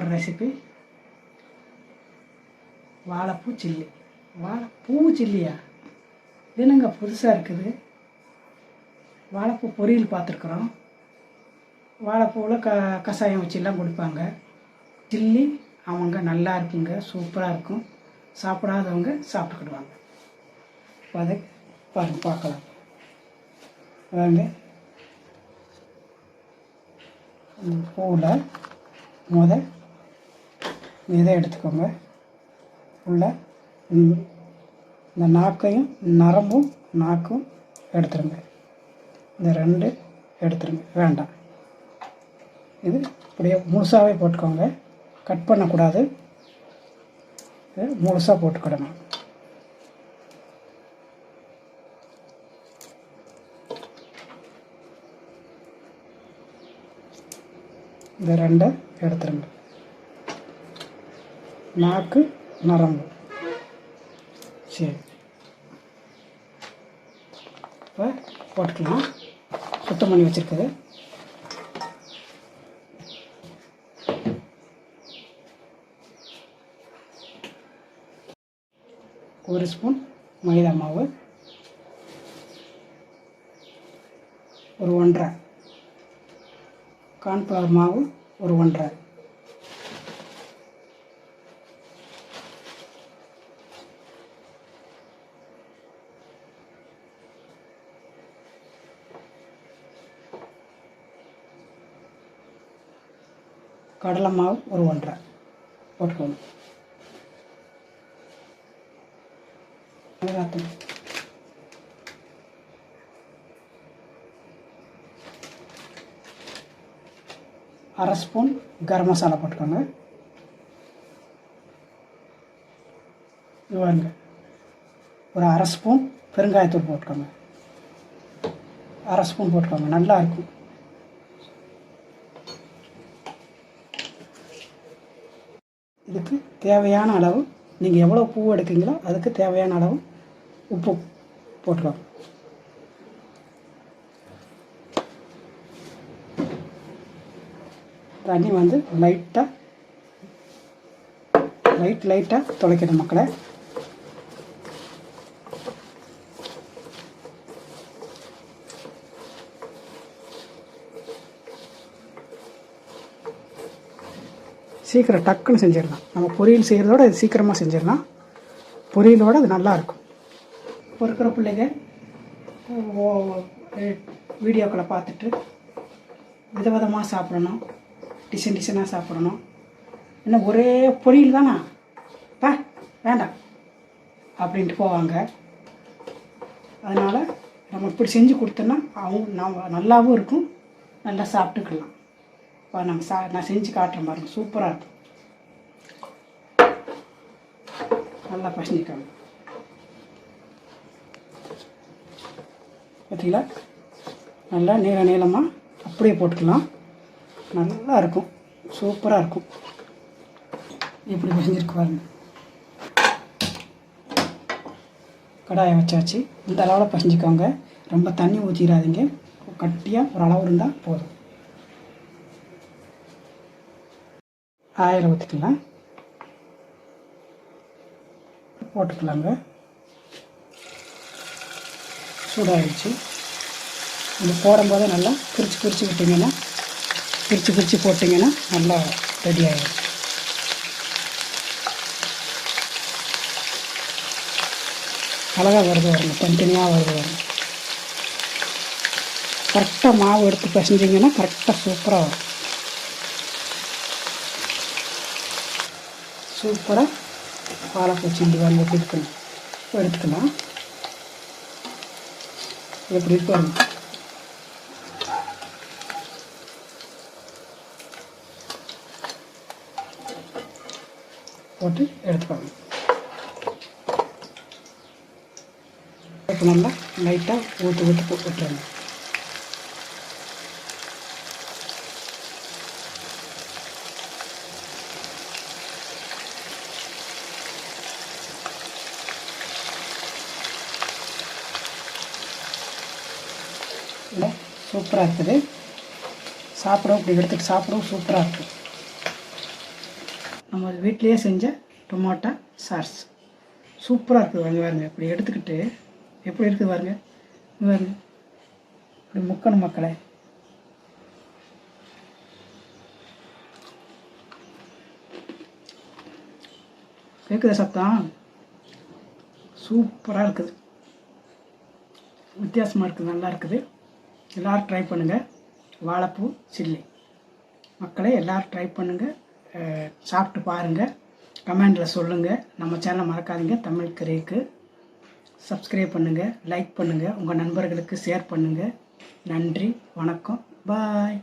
போடுற ரெசிபி வாழைப்பூ சில்லி. வாழைப்பூ சில்லியா? என்னங்க புதுசாக இருக்குது. வாழைப்பூ பொரியல் பார்த்துருக்குறோம். வாழைப்பூவில் கஷாயம் வச்சுலாம் கொடுப்பாங்க. சில்லி அவங்க நல்லா இருக்குங்க, சூப்பராக இருக்கும். சாப்பிடாதவங்க சாப்பிட்டுக்கிடுவாங்க. அதை பார்க்கலாம் வாங்க. பூவில் இதை எடுத்துக்கோங்க. உள்ள இந்த நாக்கையும் நரம்பும் நாக்கும் எடுத்துருங்க. இந்த ரெண்டு எடுத்துருங்க, வேண்டாம். இது இப்படியே முழுசாகவே போட்டுக்கோங்க, கட் பண்ணக்கூடாது. முழுசாக போட்டுக்கிடணும். இந்த ரெண்டை எடுத்துருங்க. நாக்கு நரம்பு சரி, இப்போ போட்டுக்கலாம். சுத்தம் பண்ணி வச்சுருக்குது. ஒரு ஸ்பூன் மைதா மாவு, ஒரு 1.5 கார்ன்ஃப்ளவர் மாவு, ஒரு 1.5 கடலை மாவு, ஒரு 1.5 போட்டுக்கணும். மிளகாத்தூள் அரை ஸ்பூன் கரம் மசாலா போட்டுக்கோங்க. இவங்க ஒரு அரை ஸ்பூன் பெருங்காயத்தூள் போட்டுக்கோங்க. அரை ஸ்பூன் போட்டுக்கோங்க, நல்லா இருக்கும். இதுக்கு தேவையான அளவு, நீங்கள் எவ்வளோ பூ எடுக்கீங்களோ அதுக்கு தேவையான அளவு உப்பு போட்டுக்கோங்க. தண்ணி வந்து லைட்டாக துளைக்கணும் மக்களை. சீக்கிரம் டக்குன்னு செஞ்சிடலாம். நம்ம பொரியல் செய்கிறதோட இது சீக்கிரமாக செஞ்சிடலாம். பொரியலோடு அது நல்லாயிருக்கும். இப்போ இருக்கிற பிள்ளைங்க வீடியோக்களை பார்த்துட்டு விதவிதமாக சாப்பிடணும், டிசைனாக சாப்பிடணும். இன்னும் ஒரே பொரியல் தானா வேண்டாம் அப்படின்ட்டு போவாங்க. அதனால் நம்ம இப்படி செஞ்சு கொடுத்தோன்னா நம்ம நல்லாவும் இருக்கும், நல்லா சாப்பிட்டுக்கலாம். இப்போ நான் செஞ்சு காட்டுறேன் பாருங்கள், சூப்பராக இருக்கும். நல்லா பசஞ்சிக்காங்க பார்த்தீங்களா? நல்லா நீளமாக அப்படியே போட்டுக்கலாம். நல்லா இருக்கும், சூப்பராக இருக்கும். எப்படி பசஞ்சிருக்கு பாருங்க. கடாயை வச்சாச்சு. இந்த அளவில் பசஞ்சிக்கோங்க. ரொம்ப தண்ணி ஊற்றிடாதீங்க, கட்டியாக ஒரு அளவு இருந்தால் போதும். ஆயில் ஊற்றிக்கலாம், போட்டுக்கலாங்க. சூடாகிடுச்சு. இது போடும்போது நல்லா பிரித்து விட்டிங்கன்னா, பிரித்து போட்டிங்கன்னா நல்லா ரெடி ஆகிடும். அழகாக வருது வரணும், தனித்தனியாக வருது வரணும். கரெக்டாக மாவு எடுத்து பிசைஞ்சிங்கன்னா கரெக்டாக சூப்பராக வரும். சூப்பராக வாழைப்பூ சில்லி வந்து எடுத்துக்கலாம். எப்படி இருக்கு பாருங்க. போட்டு எடுத்துக்கோங்க. இப்போ நல்லா லைட்டாக ஊற்றி விட்டுருங்க. இல்லை சூப்பராக இருக்குது. சாப்பிடவும் இப்படி எடுத்துகிட்டு சாப்பிடவும் சூப்பராக இருக்குது. வீட்டிலேயே செஞ்ச டொமேட்டோ சாஸ் சூப்பராக இருக்குது. பாருங்க இப்படி எடுத்துக்கிட்டு எப்படி இருக்குது பாருங்க. பாருங்க இப்படி முக்கணும் மக்களே. கேட்குற சத்தம் சூப்பராக இருக்குது, வித்தியாசமாக இருக்குது, நல்லா இருக்குது. எல்லோரும் ட்ரை பண்ணுங்கள். வாழைப்பூ சில்லி மக்களே எல்லோரும் ட்ரை பண்ணுங்கள், சாப்பிட்டு பாருங்கள், கமெண்டில் சொல்லுங்கள். நம்ம சேனலை மறக்காதீங்க. தமிழ் கரைக்கு சப்ஸ்கிரைப் பண்ணுங்கள், லைக் பண்ணுங்கள், உங்கள் நண்பர்களுக்கு ஷேர் பண்ணுங்கள். நன்றி, வணக்கம், பாய்.